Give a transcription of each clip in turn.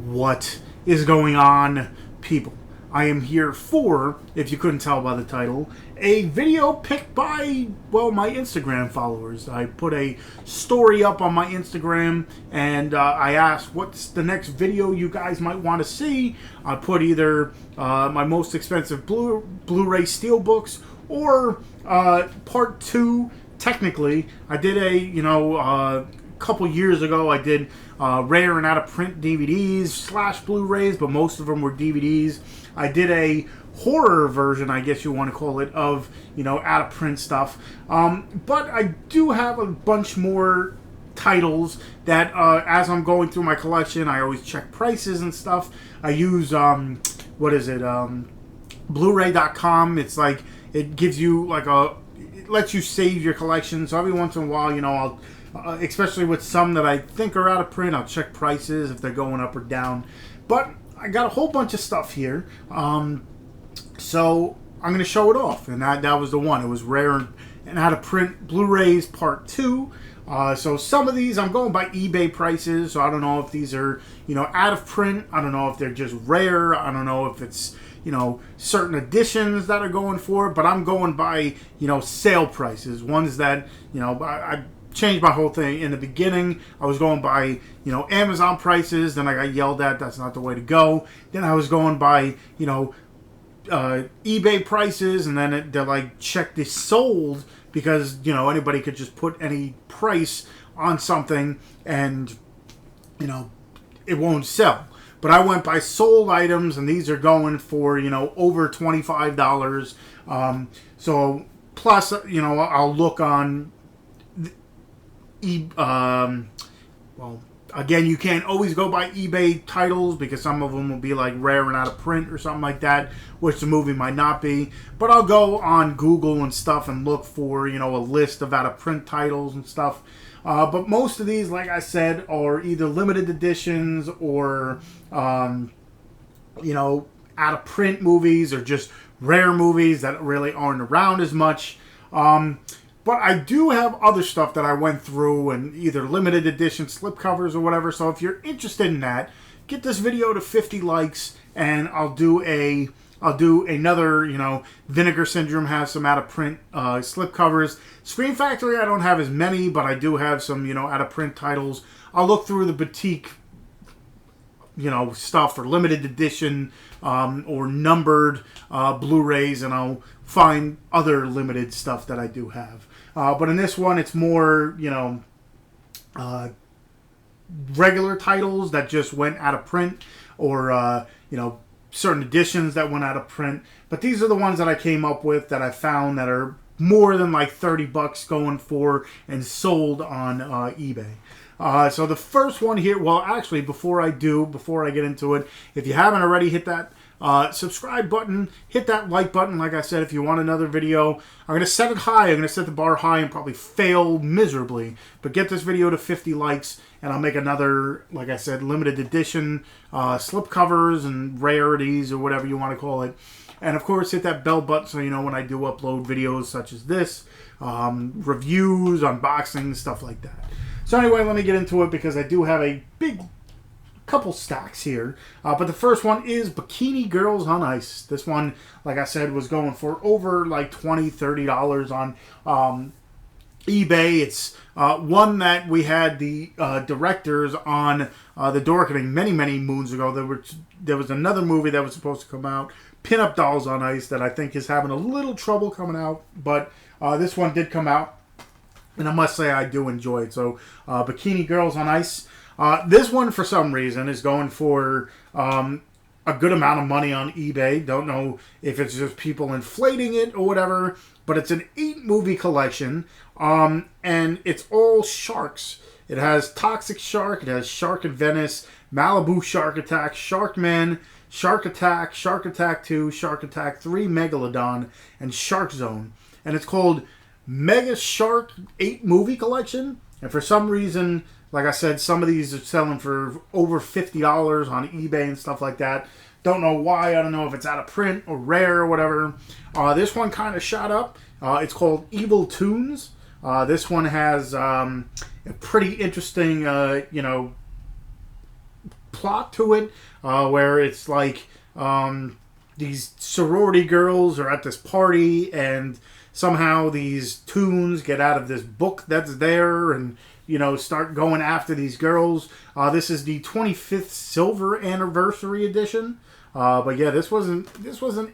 What is going on, people? I am here for, if you couldn't tell by the title, a video picked by, well, my Instagram followers. I put a story up on my Instagram, and I asked what's the next video you guys might want to see. I put either my most expensive Blu Ray steelbooks or part 2. Technically, I did a, couple years ago, I did rare and out-of-print DVDs / Blu Rays, but most of them were DVDs. I did a horror version, I guess you want to call it, of, out-of-print stuff. But I do have a bunch more titles that, as I'm going through my collection, I always check prices and stuff. I use, Blu-ray.com. It's like, it gives you, like, it lets you save your collection. So every once in a while, I'll... especially with some that I think are out of print, I'll check prices if they're going up or down. But I got a whole bunch of stuff here, so I'm going to show it off. And that was the one. It was rare and out of print Blu-rays Part 2. So some of these I'm going by eBay prices. So I don't know if these are out of print. I don't know if they're just rare. I don't know if it's certain editions that are going for it. But I'm going by sale prices. Ones that I changed my whole thing. In the beginning, I was going by, Amazon prices. Then I got yelled at. That's not the way to go. Then I was going by, eBay prices. And then they're like, check this sold. Because, anybody could just put any price on something and, it won't sell. But I went by sold items, and these are going for, over $25. So, plus, I'll look on... well, again, you can't always go by eBay titles because some of them will be like rare and out of print or something like that, which the movie might not be. But I'll go on Google and stuff and look for, a list of out of print titles and stuff. But most of these, like I said, are either limited editions or, out of print movies or just rare movies that really aren't around as much. But I do have other stuff that I went through and either limited edition slipcovers or whatever. So if you're interested in that, get this video to 50 likes and I'll do another, Vinegar Syndrome has some out of print slipcovers. Screen Factory, I don't have as many, but I do have some, out of print titles. I'll look through the boutique, stuff for limited edition or numbered Blu-rays, and I'll find other limited stuff that I do have. But in this one, it's more, regular titles that just went out of print or, certain editions that went out of print. But these are the ones that I came up with that I found that are more than like $30 going for and sold on eBay. So the first one here, well, actually, before I get into it, if you haven't already, hit that subscribe button, hit that like button. Like I said, if you want another video, I'm going to set it high. I'm going to set the bar high and probably fail miserably. But get this video to 50 likes, and I'll make another, like I said, limited edition slipcovers and rarities or whatever you want to call it. And, of course, hit that bell button so you know when I do upload videos such as this, reviews, unboxings, stuff like that. So anyway, let me get into it because I do have a big couple stacks here. But the first one is Bikini Girls on Ice. This one, like I said, was going for over like $20, $30 on eBay. It's one that we had the directors on The Dorkening many moons ago. There was another movie that was supposed to come out, Pinup Dolls on Ice, that I think is having a little trouble coming out. But this one did come out, and I must say I do enjoy it. So Bikini Girls on Ice. This one, for some reason, is going for a good amount of money on eBay. Don't know if it's just people inflating it or whatever, but it's an 8-movie collection, and it's all sharks. It has Toxic Shark, it has Shark in Venice, Malibu Shark Attack, Sharkman, Shark Attack, Shark Attack 2, Shark Attack 3, Megalodon, and Shark Zone. And it's called Mega Shark 8-movie collection, and for some reason, like I said, some of these are selling for over $50 on eBay and stuff like that. Don't know why. I don't know if it's out of print or rare or whatever. This one kind of shot up. It's called Evil Tunes. This one has a pretty interesting, plot to it, where it's like these sorority girls are at this party, and somehow these toons get out of this book that's there, and start going after these girls. This is the 25th Silver Anniversary Edition. But yeah, this was an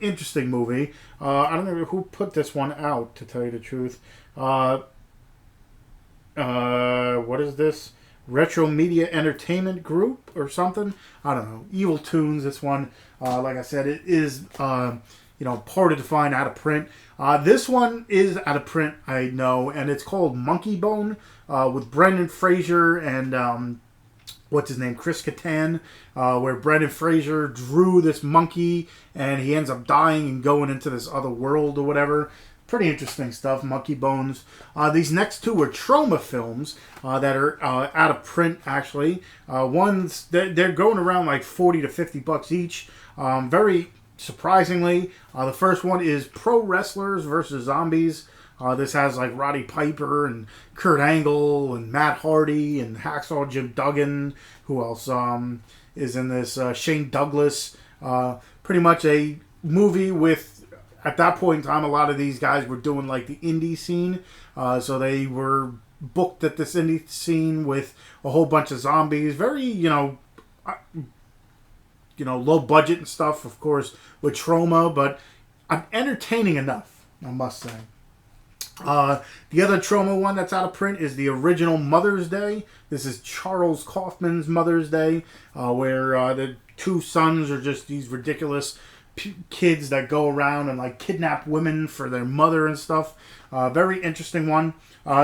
interesting movie. I don't know who put this one out, to tell you the truth. What is this? Retro Media Entertainment Group or something? I don't know. Evil Toons, this one. Like I said, it is part of the fine out of print. This one is out of print, I know, and it's called Monkey Bone, with Brendan Fraser and what's his name, Chris Kattan, where Brendan Fraser drew this monkey and he ends up dying and going into this other world or whatever. Pretty interesting stuff, Monkey Bones. These next two are Trauma films that are out of print, actually. One's they're going around like $40 to $50 each. Very surprisingly, the first one is Pro Wrestlers versus Zombies. This has like Roddy Piper and Kurt Angle and Matt Hardy and Hacksaw Jim Duggan. Who else is in this? Shane Douglas. Pretty much a movie with, at that point in time, a lot of these guys were doing like the indie scene. So they were booked at this indie scene with a whole bunch of zombies. Very, low budget and stuff, of course, with Trauma, but entertaining enough, I must say. The other Trauma one that's out of print is the original Mother's Day. This is Charles Kaufman's Mother's Day, where the two sons are just these ridiculous kids that go around and like kidnap women for their mother and stuff. Very interesting one.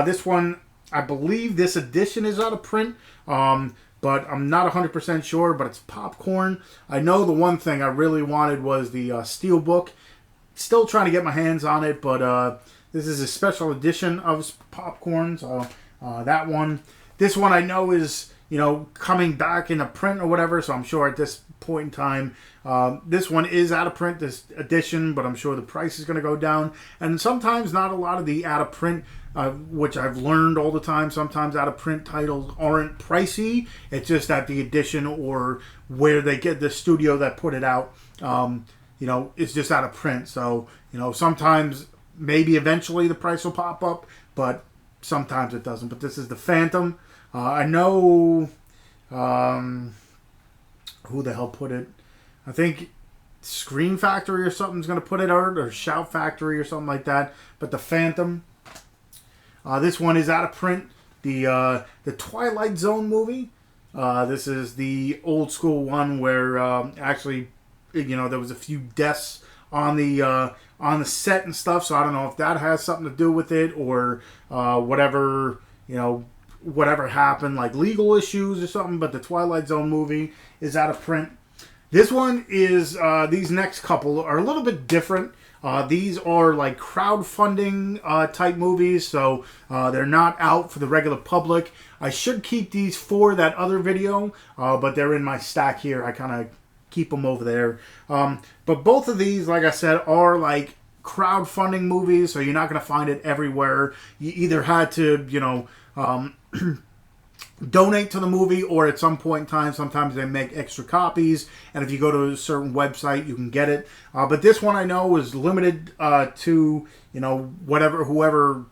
This one, I believe this edition is out of print, but I'm not 100% sure, but it's popcorn. I know the one thing I really wanted was the Steelbook. Still trying to get my hands on it, but this is a special edition of popcorn, so that one. This one I know is, coming back into print or whatever, so I'm sure at this point in time, this one is out of print, this edition, but I'm sure the price is going to go down. And sometimes not a lot of the out of print, which I've learned all the time, sometimes out of print titles aren't pricey. It's just that the edition or where they get the studio that put it out, it's just out of print. So, sometimes maybe eventually the price will pop up, but sometimes it doesn't. But this is the Phantom. I know who the hell put it. I think Scream Factory or something's going to put it out, or Shout Factory or something like that. But the Phantom. This one is out of print. The Twilight Zone movie. This is the old school one where actually, there was a few deaths on the set and stuff, so I don't know if that has something to do with it or whatever happened, like legal issues or something. But the Twilight Zone movie is out of print. This one is these next couple are a little bit different. These are like crowdfunding type movies, so they're not out for the regular public. I should keep these for that other video, but they're in my stack here. I kind of keep them over there. But both of these, like I said, are like crowdfunding movies, so you're not going to find it everywhere. You either had to, donate to the movie, or at some point in time, sometimes they make extra copies, and if you go to a certain website, you can get it. But this one I know is limited to, whoever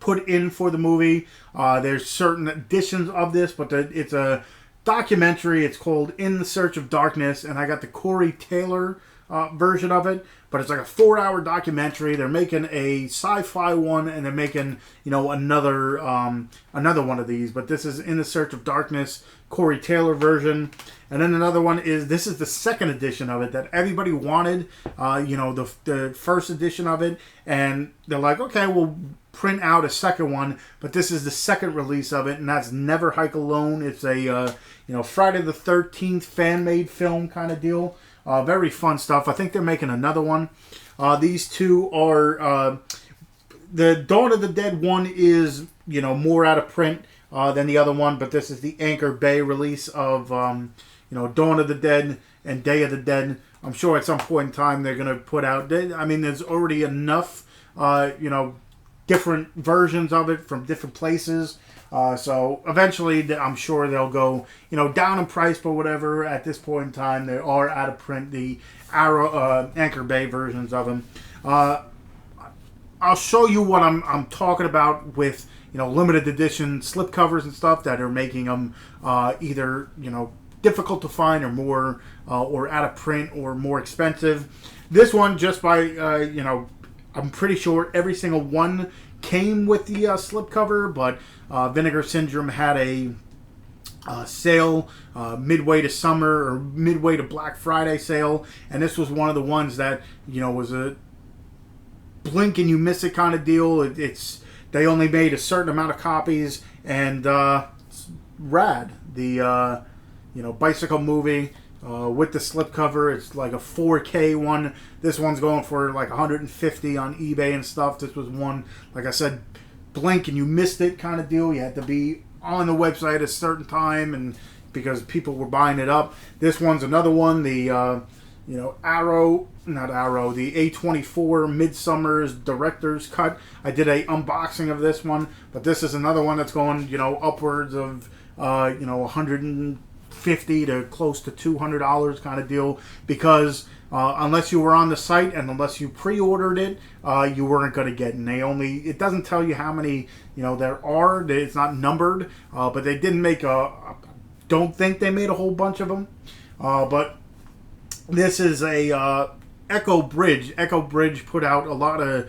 put in for the movie. There's certain editions of this, but it's a documentary. It's called In the Search of Darkness, and I got the Corey Taylor version of it, but it's like a 4-hour documentary. They're making a sci-fi one, and they're making another one of these, but this is In the Search of Darkness, Corey Taylor version. And then another one is, this is the second edition of it that everybody wanted, the first edition of it, and they're like, okay, we'll print out a second one, but this is the second release of it, and that's Never Hike Alone. It's a Friday the 13th fan-made film kind of deal. Very fun stuff. I think they're making another one. These two are the Dawn of the Dead one is more out of print than the other one, but this is the Anchor Bay release of Dawn of the Dead and Day of the Dead. I'm sure at some point in time they're going to put out. There's already enough different versions of it from different places. So eventually, I'm sure they'll go, down in price, but whatever. At this point in time, they are out of print. The Arrow Anchor Bay versions of them. I'll show you what I'm talking about with limited edition slipcovers and stuff that are making them either difficult to find or more or out of print or more expensive. This one, just by I'm pretty sure every single one came with the slipcover, but Vinegar Syndrome had a sale midway to summer or midway to Black Friday sale, and this was one of the ones that was a blink and you miss it kind of deal. They only made a certain amount of copies, and rad. The bicycle movie with the slipcover. It's like a 4K one. This one's going for like 150 on eBay and stuff. This was one, like I said, blink and you missed it kind of deal. You had to be on the website at a certain time, and because people were buying it up. This one's another one. The the A24 Midsummer's Director's Cut. I did a unboxing of this one, but this is another one that's going, upwards of, 150 to close to $200 kind of deal, because unless you were on the site and unless you pre-ordered it, you weren't going to get it. And it doesn't tell you how many, there are. It's not numbered, but they didn't make don't think they made a whole bunch of them, but this is a Echo Bridge. Echo Bridge put out a lot of,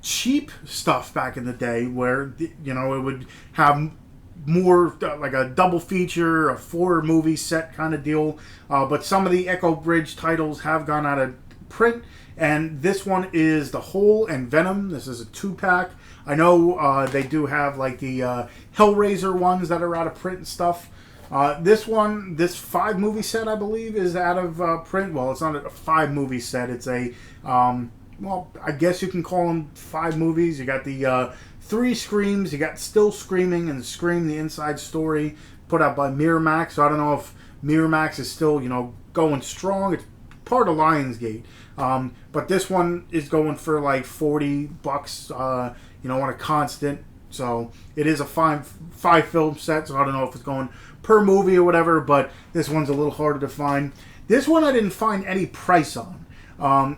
cheap stuff back in the day where, it would have more like a double feature, a 4-movie set kind of deal. But some of the Echo Bridge titles have gone out of print, and this one is The Hole and Venom. This is a 2-pack. I know they do have like the Hellraiser ones that are out of print and stuff. This 5-movie set, I believe, is out of print. Well, it's not a 5-movie set. It's a, I guess you can call them 5 movies. You got the 3 Screams. You got Still Screaming and Scream, the Inside Story, put out by Miramax. So I don't know if Miramax is still, going strong. It's part of Lionsgate. But this one is going for like $40, on a constant. So it is a 5 film set, so I don't know if it's going per movie or whatever, but this one's a little harder to find. This one I didn't find any price on.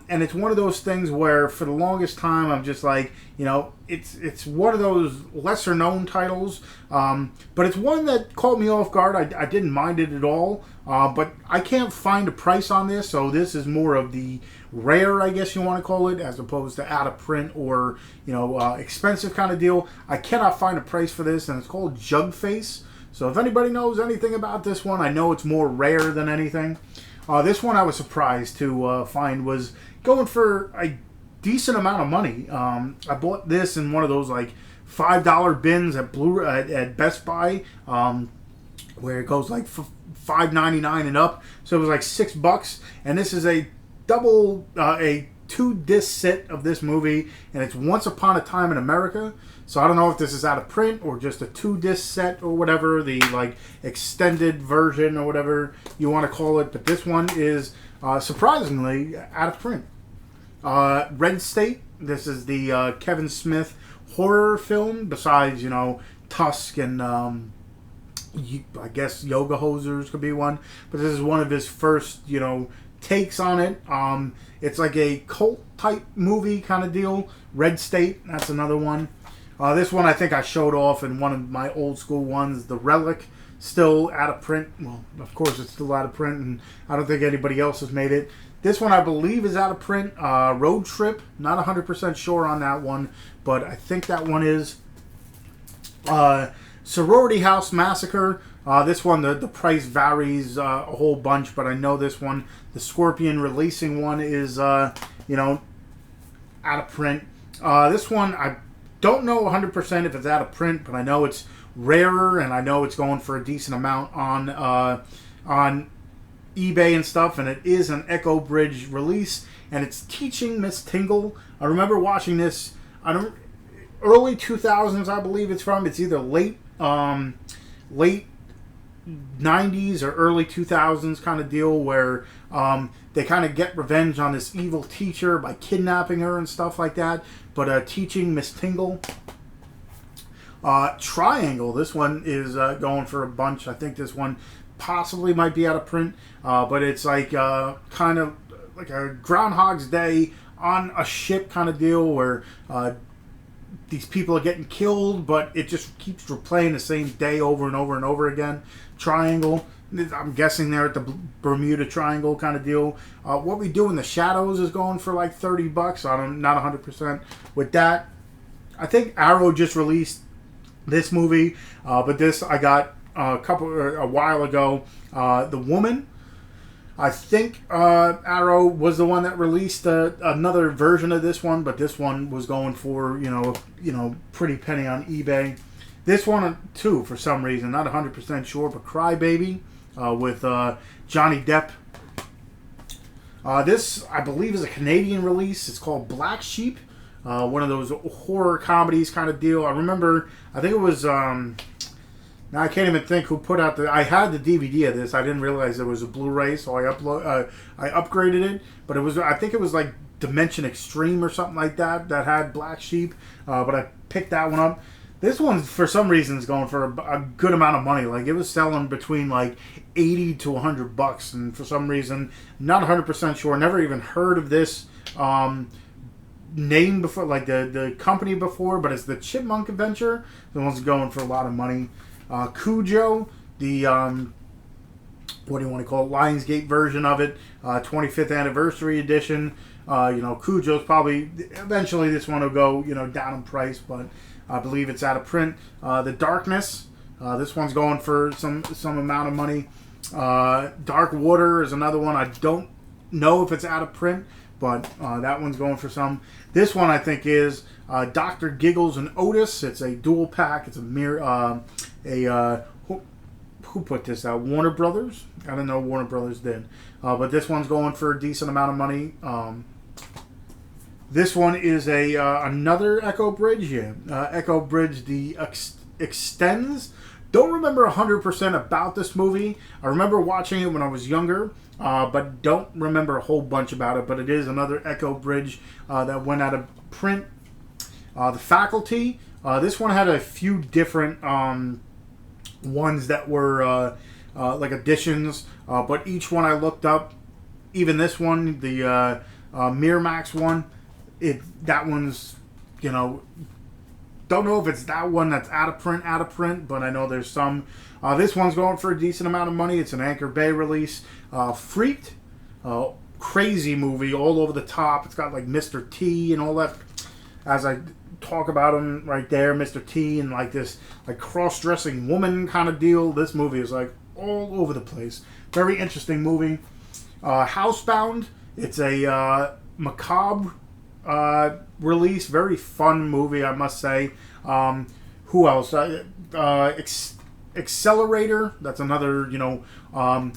And it's one of those things where for the longest time I'm just like, it's one of those lesser known titles, but it's one that caught me off guard. I didn't mind it at all, but I can't find a price on this, so this is more of the rare, I guess you want to call it, as opposed to out of print or expensive kind of deal. I cannot find a price for this, and it's called Jugface. So if anybody knows anything about this one, I know it's more rare than anything. This one I was surprised to find was going for a decent amount of money. I bought this in one of those like $5 bins at Best Buy, where it goes like $5.99 and up. So it was like $6, and this is a 2-disc set of this movie, and it's Once Upon a Time in America. So I don't know if this is out of print or just a 2-disc set or whatever, the like extended version or whatever you want to call it. But this one is surprisingly out of print. Red State. This is the Kevin Smith horror film. Besides, Tusk and I guess Yoga Hosers could be one. But this is one of his first, takes on it. It's like a cult type movie kind of deal. Red State. That's another one. This one I think I showed off in one of my old school ones, The Relic, still out of print. Well, of course it's still out of print, and I don't think anybody else has made it. This one I believe is out of print. Road Trip, not 100% sure on that one, but I think that one is. Sorority House Massacre. This one, the price varies a whole bunch, but I know this one, the Scorpion releasing one, is, out of print. This one, I don't know 100% if it's out of print, but I know it's rarer, and I know it's going for a decent amount on eBay and stuff, and it is an Echo Bridge release, and it's Teaching Miss Tingle. I remember watching this, early 2000s, I believe it's from. It's either late 90s or early 2000s kind of deal where they kind of get revenge on this evil teacher by kidnapping her and stuff like that, but teaching Miss Tingle. Triangle, this one is going for a bunch. I think this one possibly might be out of print, but it's like kind of like a Groundhog's Day on a ship kind of deal where these people are getting killed, but it just keeps replaying the same day over and over and over again. Triangle, I'm guessing they're at the Bermuda Triangle kind of deal. What We Do in the Shadows is going for like $30. I'm not 100% with that. I think Arrow just released this movie, but this I got a while ago. The Woman. I think Arrow was the one that released another version of this one, but this one was going for pretty penny on eBay. This one too, for some reason, not 100% sure, but Cry Baby with Johnny Depp. This I believe is a Canadian release. It's called Black Sheep. One of those horror comedies kind of deal. I think it was, now I can't even think who put out I had the DVD of this. I didn't realize it was a Blu Ray, so I upgraded it. But I think it was like Dimension Extreme or something like that had Black Sheep. But I picked that one up. This one, for some reason, is going for a good amount of money. Like, it was selling between like $80 to $100. And for some reason, not 100% sure, never even heard of this name before, like the company before, but it's the Chipmunk Adventure. The one's going for a lot of money. Cujo, the what do you want to call it, Lionsgate version of it, 25th anniversary edition. Cujo's probably eventually this one will go down in price, but I believe it's out of print. The Darkness, this one's going for some amount of money. Dark Water is another one. I don't know if it's out of print, but that one's going for some. This one I think is Dr. Giggles and Otis. It's a dual pack. It's who put this out? Warner Brothers? I don't know. Warner Brothers did. But this one's going for a decent amount of money. This one is another Echo Bridge. Yeah, Echo Bridge, the Extends. Don't remember 100% about this movie. I remember watching it when I was younger, but don't remember a whole bunch about it. But it is another Echo Bridge that went out of print. The Faculty. This one had a few different ones that were like editions, but each one I looked up. Even this one, the Miramax one, that one's don't know if it's that one that's out of print, but I know there's some. This one's going for a decent amount of money. It's an Anchor Bay release. Freaked, crazy movie, all over the top. It's got like Mr. T and all that. As I talk about him right there, Mr. T, and like this like cross-dressing woman kind of deal. This movie is like all over the place. Very interesting movie. Housebound. It's a macabre release. Very fun movie, I must say. Who else? Accelerator. That's another, I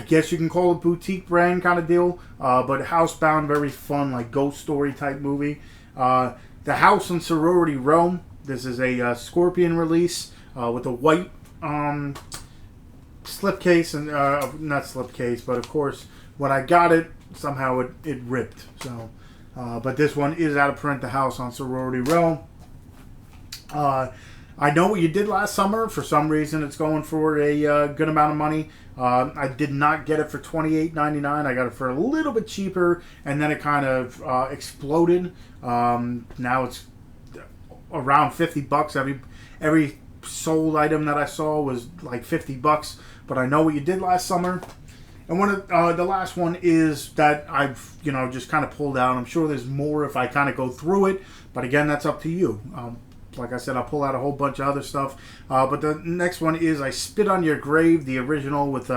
guess you can call it boutique brand kind of deal. But Housebound, very fun, like ghost story type movie. The House on Sorority Row. This is a Scorpion release with a white slipcase, and not slipcase, but of course when I got it, somehow it ripped. So, but this one is out of print. The House on Sorority Row. I Know What You Did Last Summer. For some reason, it's going for a good amount of money. I did not get it for $28.99. I got it for a little bit cheaper, and then it kind of exploded. Now it's around $50. Every sold item that I saw was like $50. But I Know What You Did Last Summer. And one of the last one is that I've just kind of pulled out. I'm sure there's more if I kind of go through it, but again, that's up to you. Like I said, I'll pull out a whole bunch of other stuff. But the next one is I Spit on Your Grave, the original with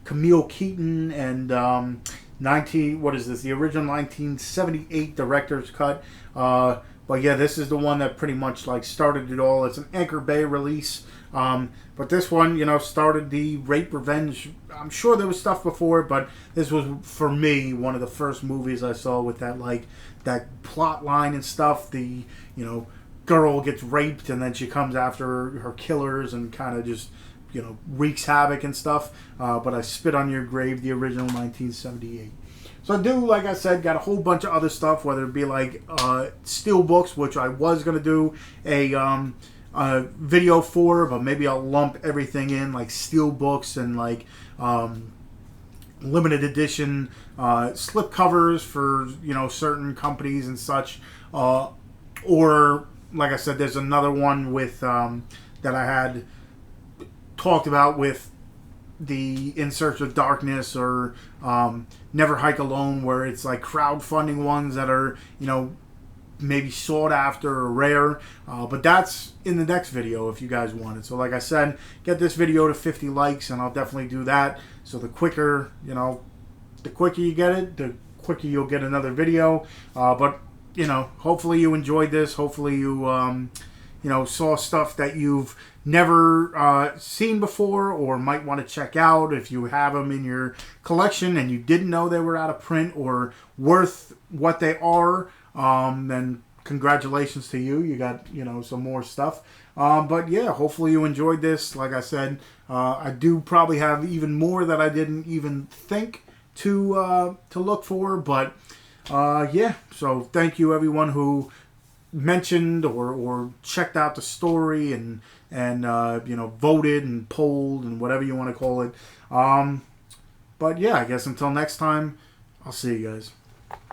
Camille Keaton and the original 1978 director's cut. But yeah, this is the one that pretty much like started it all. It's an Anchor Bay release. But this one, started the rape revenge. I'm sure there was stuff before, but this was, for me, one of the first movies I saw with that plot line and stuff. The, girl gets raped and then she comes after her killers and kind of just wreaks havoc and stuff. But I Spit on Your Grave, the original 1978. So I do, like I said, got a whole bunch of other stuff, whether it be like steel books, which I was going to do a video for, but maybe I'll lump everything in, like steel books and like limited edition slip covers for certain companies and such, or like I said, there's another one with that I had talked about with the In Search of Darkness or Never Hike Alone, where it's like crowdfunding ones that are maybe sought after or rare, but that's in the next video if you guys want it. So like I said, get this video to 50 likes and I'll definitely do that. So the quicker you get it, the quicker you'll get another video. But hopefully you enjoyed this. Hopefully you saw stuff that you've never seen before or might want to check out. If you have them in your collection and you didn't know they were out of print or worth what they are, then congratulations to you. You got some more stuff. But yeah, hopefully you enjoyed this. Like I said, I do probably have even more that I didn't even think to look for. But yeah, so thank you everyone who mentioned or checked out the story and voted and polled and whatever you want to call it. But yeah, I guess until next time, I'll see you guys.